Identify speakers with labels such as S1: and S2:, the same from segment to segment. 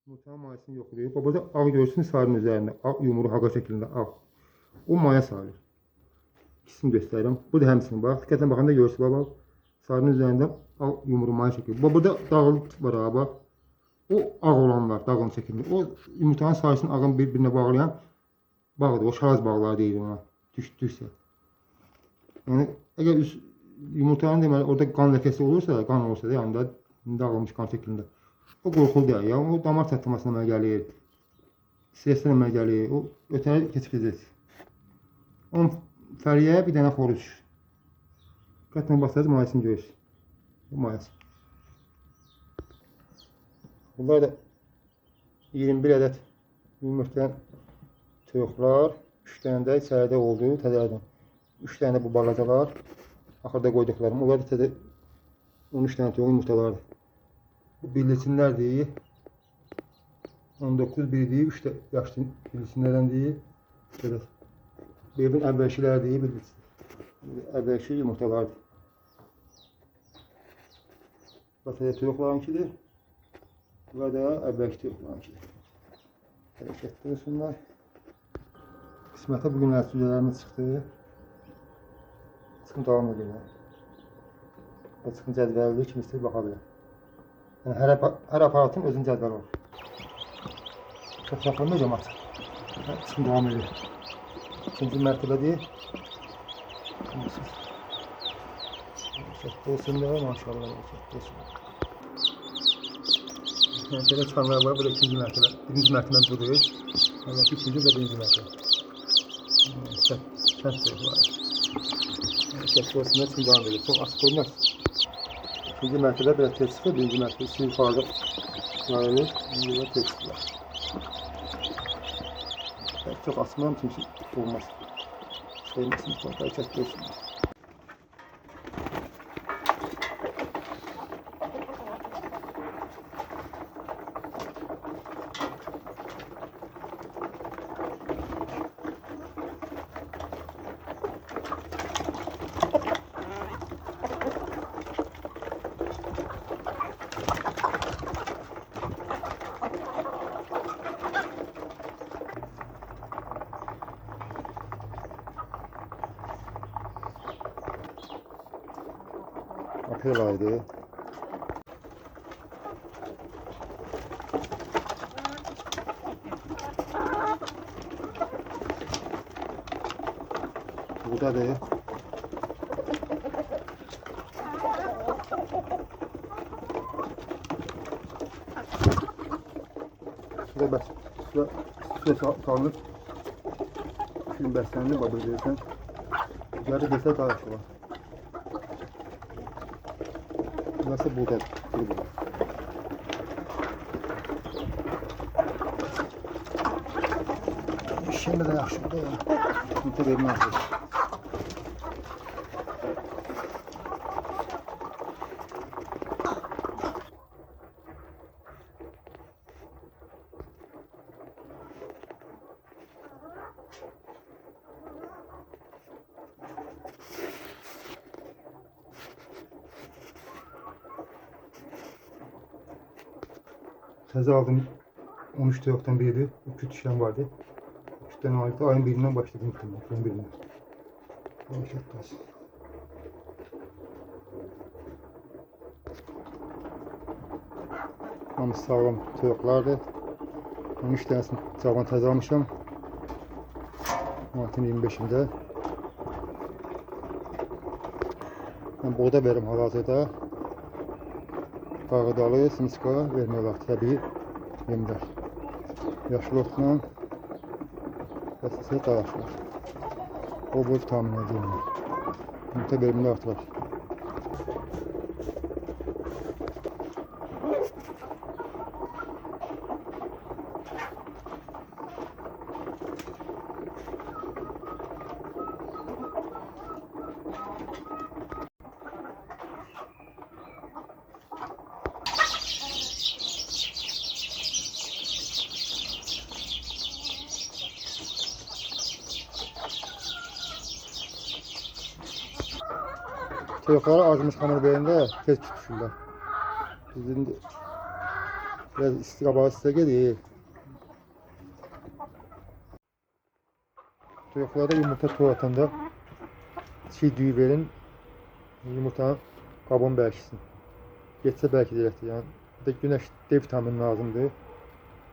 S1: Yumurtanın mayasını yoxlayıb. Burada ağ görsün sarının üzərində. Ağ yumru haqa şəklində ağ. O maya sarır. İkisini göstərirəm. Bu da həmçinin bax. Diqqətlə baxanda görürsünüz baba. Sarının üzərində ağ yumru maya şəkli. Burada dağılıq var ha bax. O ağ olanlar dağılım şəklində. O yumurtanın sarısını ağın bir-birinə bağlayan bağdır. O şaraz bağları deyilir ona. Düşdüksə. Yəni əgər yumurtanın deməli orada qan ləkəsi olursa, qan olsa da yanında dağılmış qan şəklində. O qorxulu deyil ya. O damar çatlamasına əmələ gəlir. Stressdən əmələ gəlir. O ötəri keçib gedəcək. Onun fəriyə bir dənə xoruz. Diqqətlə baxsınız mayasını görürsünüz. Bu mayası. Bunlar da 21 ədəd yumurtlayan toyuqlar. 3 dənə də içəridə oldu təzədən. 3 dənə də bu balacalar. Axırda qoyduqlarım. Onlar da təzə 13 dənə toyuq yumurtalardır. Bu birleçinlərdir. 19 biridir. 3 də yaşlı birleçinlərdəndir. Belə. Bebin əvvəlkilərdir. Əvvəlki yumurtalardır. Bataya toyuqlarınkidir. Bunlar da əvvəlki toyuqlarınkidir. Hərəkətli olsunlar. Qismətə bugün nəticələrimiz çıxdı. Çıxın davam edirlər. Çıxın cədvəli kimi istəyir baxa bilər. Yəni hər aparatın özünün cədvəli olur. Çox çapında cəmat. Çıxın davam edir. İkinci mərtəbədir. Hərəkətli olsun da maşallah hərəkətli olsun. Belə çıxanlar var. Bu da ikinci mərtəbə. Birinci mərtəbə budur. Hələ ki ikinci və birinci mərtəbə. Kənd var. Hərəkətli olsun da çıxın davam edir. Çox açıq olmaz. İkinci mərtəbə biraz tez çıxır, birinci mərtəbə sizin yuxarıda yayılır, burada tez çıxır. Çox açmam çünki olmaz. Soymasın, hərəkətli olsun. Apel aydı. Burada da şurada bas. Şurada salınır. Şimdi beslenir babacığım. Yarı dese daha aşağı. Burası burada. Şimdi de yaxşı burada ya. Sıkıntı vermez. Təzə aldım 13 toyuqdan biridir. 2 düşən vardı. 3 dənə vardı. Ayın birindən başladım. Ayın birindən. Hərəkətli olsun. Hamısı sağlam toyuqlardır. 13 dənəsini cavan təzə almışam. Martın 25-də. Mən boğda verim hal-hazırda. Qarğıdalı, sımsıqa vermək olar, təbii yemlər. Yaşlı otla əsasıya dalaşlar. Bol vitaminə yemlər. Yumurta verimini artırar. Toyuqları azmış xamır belində tez tutuşurlar. Bizim Biraz istikabağı size gelir. Çocuklarda yumurta tuğatında çiğ düğü verin. Yumurtanın kabuğunu bərksin. Geçsə bəlkə də eləkdir. Yəni, bir də günəş D vitamini lazımdır.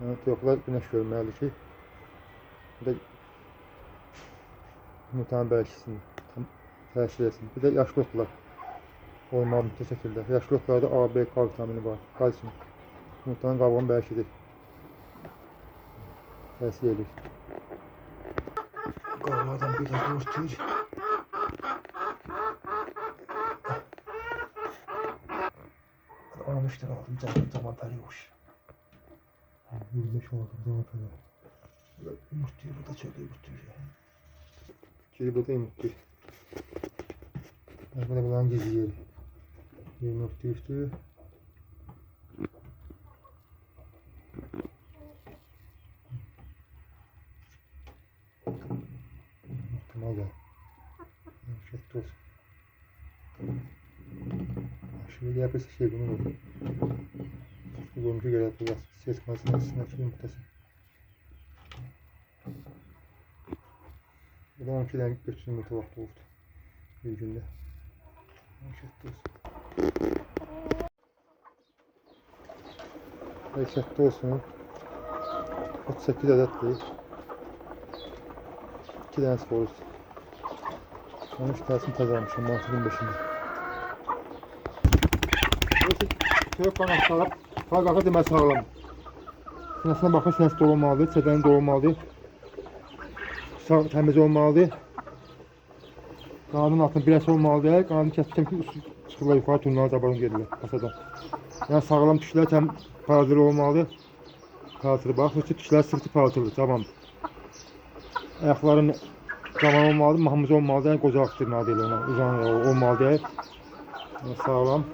S1: Yəni, çocuklar günəş görməlidir ki, bir də yumurtanı bərksin, təsir etsin. Bir də yaşlı otlar olmalı mütləq şəkildə. Yaşlı otlarda A, B, K vitamini var, kalsium. Yumurtanın kabuğunu bərkidir. Təsir edir. Qarlardan bir də örtür. Almışlar aldım zaman periyoş. 25 aldım zaman periyoş. Yumurtluyor bu da çok yumurtluyor ya. Kiri bu da yumurtluyor. Burada bulan gezi yeri. Yumurtluyor üstü. Yumurtluyor da. Şekli olsun. Şimdi yapırsa şey bunu olur. Bu görüntü göre yapacağız. Ses makinesinin açı yumurtası. Bu da 12'den götürsün yumurta vakti oldu. Bir günde. Şekli olsun. Şekli olsun. 38 adet değil. 2 tane sporuz. Onun şu tersini tazarmışım. Mantının 5'inde. Çörek qanatlar, qalqaqa deməli sağlam. Sinəsinə baxın, sinəsi dolu olmalıdır, çədəni dolu olmalıdır. Təmiz olmalıdır. Qanadın altında birəsi olmalıdır. Qanadını kəsdikcə ki, üstü çıxırlar yuxarı, turnlara cabarın gedirlər pasadan. Yəni sağlam kişilər parıltılı olmalıdır. Parıltılı bax, üstü kişilər sırtı parıltılı, cavan. Ayaqların cavan olmalıdır, mahmuz olmalıdır. Yəni qocaq dırnağı deyil ona, uzun olmalıdır. Yəni sağlam.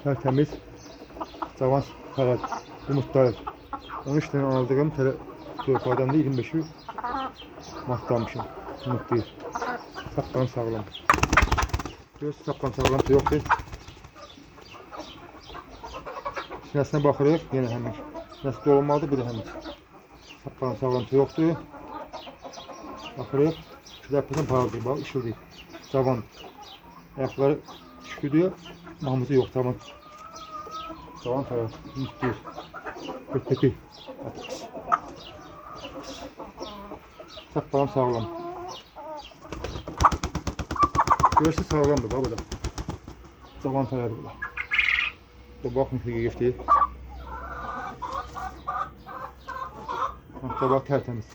S1: Tertemiz cavan parad yumurtlar. 13 tane aldığım çocuklardan da 25'i mahtamışım. Yumurtluyor. Saptan sağlam. Görüyorsunuz, saptan sağlam da yoktur. Sinəsinə baxırıq, yenə həmin. Sinəsi dolu olmalıdır, bu da həmin. Saptan sağlam da yoktur. Baxırıq, şurada parıldır, bax, ışıldıyır. Cavan. Ayaqları şükürüyor, mahmuzu yok, tamam. Tamam, tamam, mutluyuz. Peki. Sapağım sağlam. Görürsü sağlamdır, bak burada. Zaman taradı burada. Bu bakın ki geçti. Sabah tertemiz.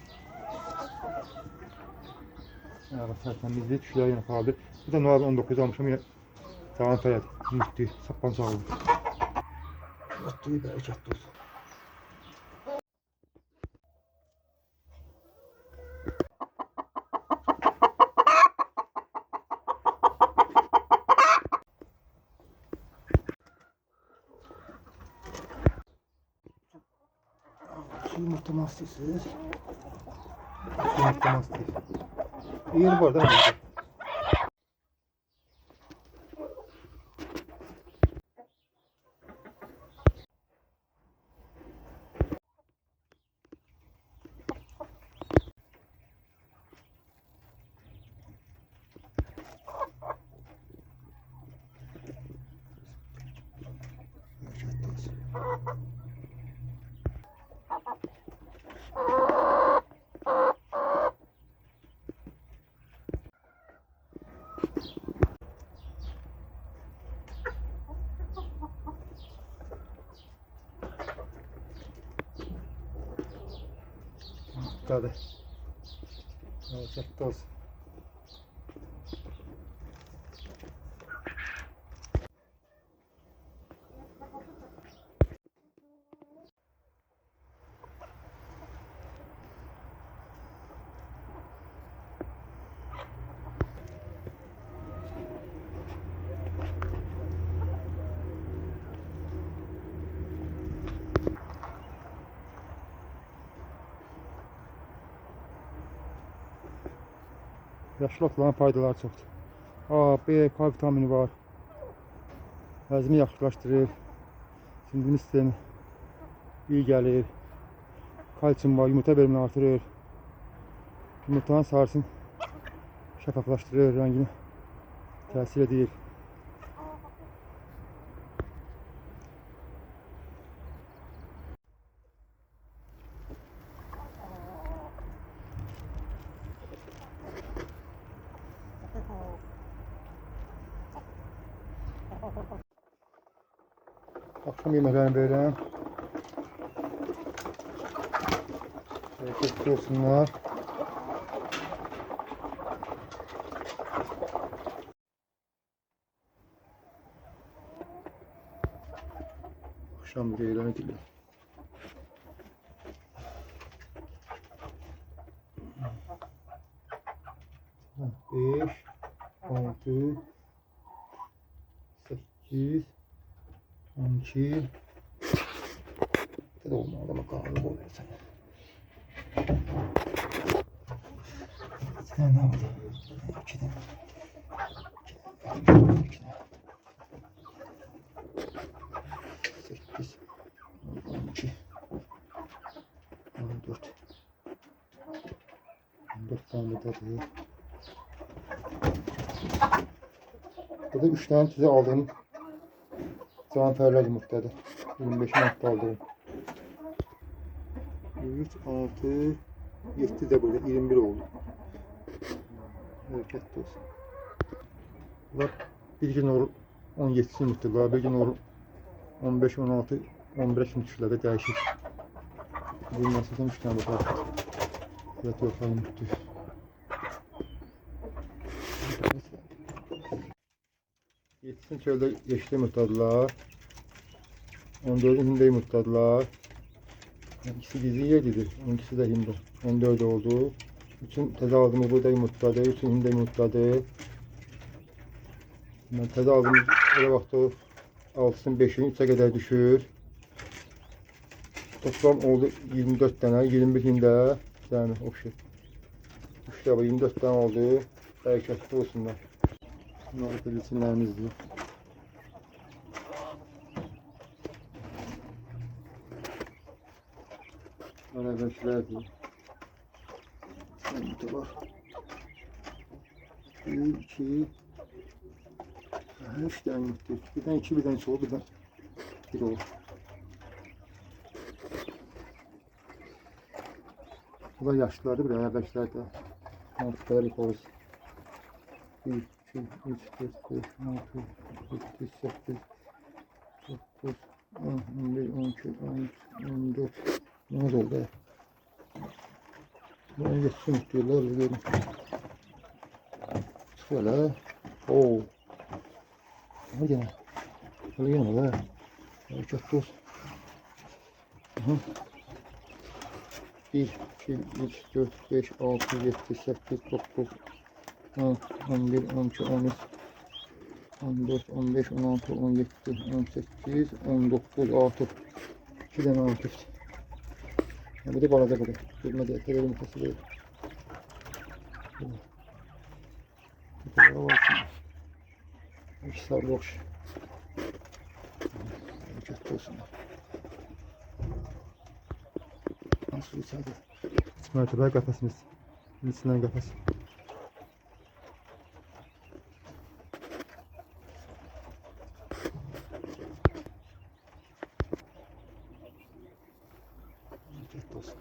S1: Evet, tertemizdi, tüşler yine kaldı. Bu da Noel 19 almışım yine. Zaman taradı, mutluyuz, sapağım sağlam. Mutluyuz, bereketli olsun. Yumurta mastisi. Yumurta mastisi. Yeri var değil mi? Tabii. Evet, toz. Yaşlı otların faydaları çoxdur. A, B, K vitamini var. Həzmi yaxşılaşdırır. Sindirim sistemi iyi gəlir. Kalsium var, yumurta verimini artırır. Yumurtanın sarısını şəffaflaşdırır, rəngini təsir edir. Akşam yeməklərini verirəm. Bereketli olsunlar. Akşam bir eylem ediliyor. Beş, 6, 8, 12. Dedi olmalı ama kahve oluyor sen. Sen ne oldu? 2'den. 8, 12, 14. 14 tane de değil. Burada 3 tane size aldım. Zaferler yumurtladı. 25 manat aldım. 3, 6, 7 de burada 21 oldu. Bereketli olsun. Bunlar bir gün olur 17'si yumurtladılar, bir gün olur 15, 16, 15 yumurtladı değişik. Bu nasıldan 3 tane bakar. Evet yok yumurtluyor. Yetişsin çölde yeşil yumurtladılar. 14'ün hindi yumurtladılar. İkisi gizli yerlidir. 12'si de hindi. 14 oldu. Bütün teze aldığımı burada yumurtladı. Üçün hindi yumurtladı. Ben teze aldığımız öyle vakti 6'sın 5'in 3'e kadar düşür. Toplam oldu 24 tane. 21 hindi. Yani o şey. 3 defa 24 tane oldu. Bereketli olsunlar. Bunlar da resimlerimizdi. Arkadaşlardı. Şimdi var. 1, 2, 3 tane yoktu. Birden 2, birden sol, birden 1 olur. Bu da yaşlılardı bir arkadaşlar da. Mantıkları yaparız. 1, 2, 3, 4, 5, 6, 7, 8, 9, 10, 11, 12, 13, 14. Ne oldu be? Bana geçsin diyorlar. Görün. Şöyle. Oo. Hadi gene. Hadi gene be. Çok dost. 1, 2, 3, 4, 5, 6, 7, 8, 9, 10, 11, 12, 13, 14, 15, 16, 17, 18, 19, 6. 2 tane 6. Bu da balaca bu da. Görmedi. Televizyon yumurtası değil. Bu da var. İki sarı boş. Kötü olsunlar. Nasıl içeride? Mertebe kafesimiz. İçinden kafes. Kötü olsun.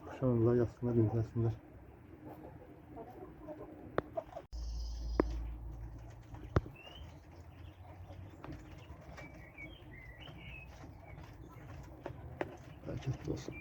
S1: Akşamlar yatsınlar, gündüzler. Bereketli olsun.